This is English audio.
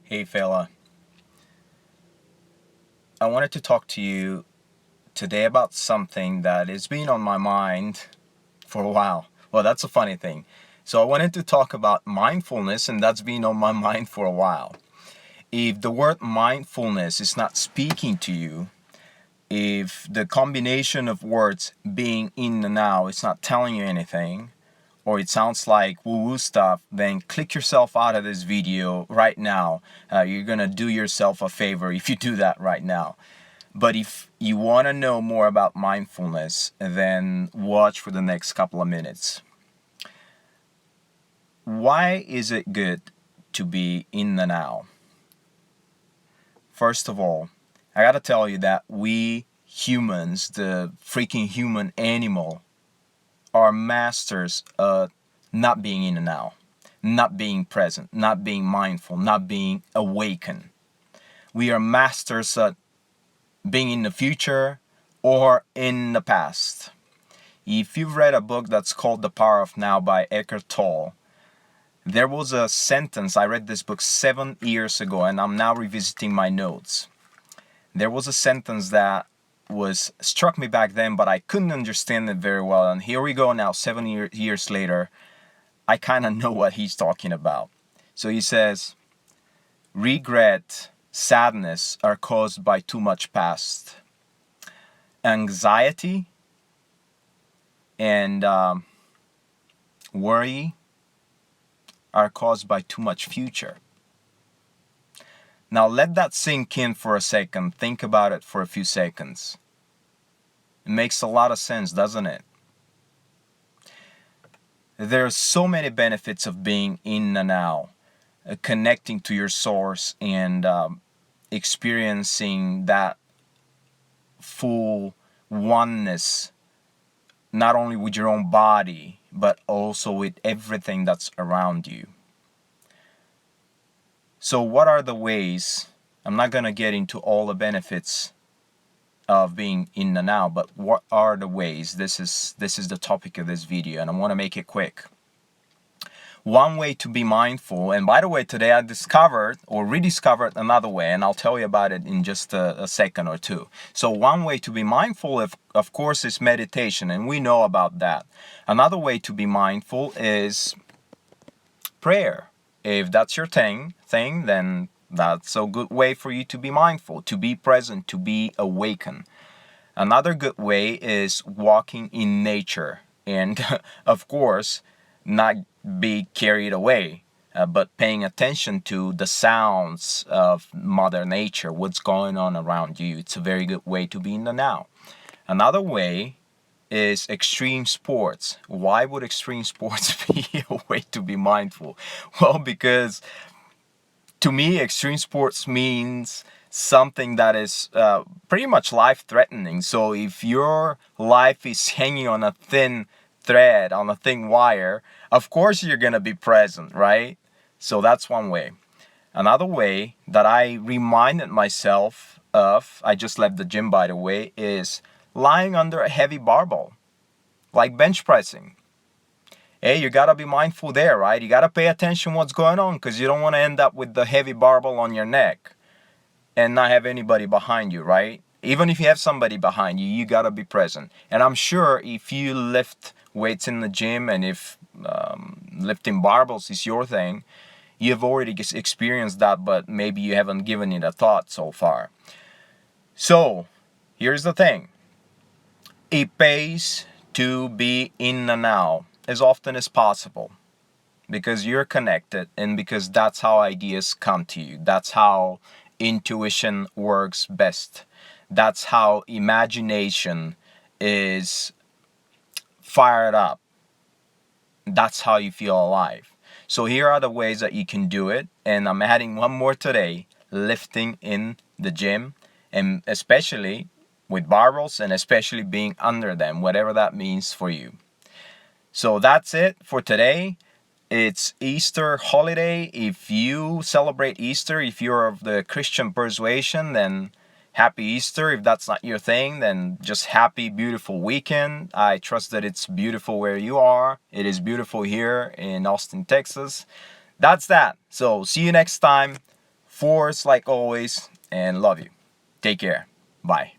Hey fella, I wanted to talk to you today about something that has been on my mind for a while. Well, that's a funny thing. So I wanted to talk about mindfulness, and that's been on my mind for a while. If the word mindfulness is not speaking to you, if the combination of words being in the now is not telling you anything, or it sounds like woo-woo stuff, then click yourself out of this video right now. You're gonna do yourself a favor if you do that right now. But if you want to know more about mindfulness, then watch for the next couple of minutes. Why is it good to be in the now? First of all, I gotta tell you that we humans, the freaking human animal, are masters of not being in the now, not being present, not being mindful, not being awakened. We are masters at being in the future or in the past. If you've read a book that's called The Power of Now by Eckhart Tolle, there was a sentence. I read this book 7 years ago and I'm now revisiting my notes. There was a sentence that was struck me back then, but I couldn't understand it very well. And here we go now, 7 years later, I kind of know what he's talking about. So he says, regret, sadness are caused by too much past. Anxiety and worry are caused by too much future. Now let that sink in for a second. Think about it for a few seconds. It makes a lot of sense, doesn't it? There are so many benefits of being in the now, connecting to your source and experiencing that full oneness, not only with your own body, but also with everything that's around you. So what are the ways? I'm not going to get into all the benefits of being in the now, but what are the ways? This is the topic of this video, and I want to make it quick. One way to be mindful, and by the way, today I discovered or rediscovered another way, and I'll tell you about it in just a second or two. So one way to be mindful, of course, is meditation, and we know about that. Another way to be mindful is prayer. If that's your thing, then that's a good way for you to be mindful, to be present, to be awakened. Another good way is walking in nature, and of course, not be carried away, but paying attention to the sounds of Mother Nature, what's going on around you. It's a very good way to be in the now. Another way is extreme sports. Why would extreme sports be a way to be mindful? Well, because to me, extreme sports means something that is pretty much life-threatening. So if your life is hanging on a thin thread, on a thin wire, of course you're gonna be present, right? So that's one way. Another way that I reminded myself of, I just left the gym by the way, is lying under a heavy barbell, like bench pressing. Hey, you gotta be mindful there, right? You gotta pay attention what's going on, because you don't want to end up with the heavy barbell on your neck and not have anybody behind you, right? Even if you have somebody behind you, you gotta be present. And I'm sure if you lift weights in the gym, and if lifting barbells is your thing, you've already experienced that, but maybe you haven't given it a thought so far. So here's the thing. It pays to be in the now as often as possible, because you're connected and because that's how ideas come to you. That's how intuition works best. That's how imagination is fired up. That's how you feel alive. So here are the ways that you can do it, and I'm adding one more today: lifting in the gym, and especially with barbells, and especially being under them, whatever that means for you. So that's it for today. It's Easter holiday. If you celebrate Easter, if you're of the Christian persuasion, then happy Easter. If that's not your thing, then just happy, beautiful weekend. I trust that it's beautiful where you are. It is beautiful here in Austin, Texas. That's that. So see you next time. force like always, and love you. Take care. Bye.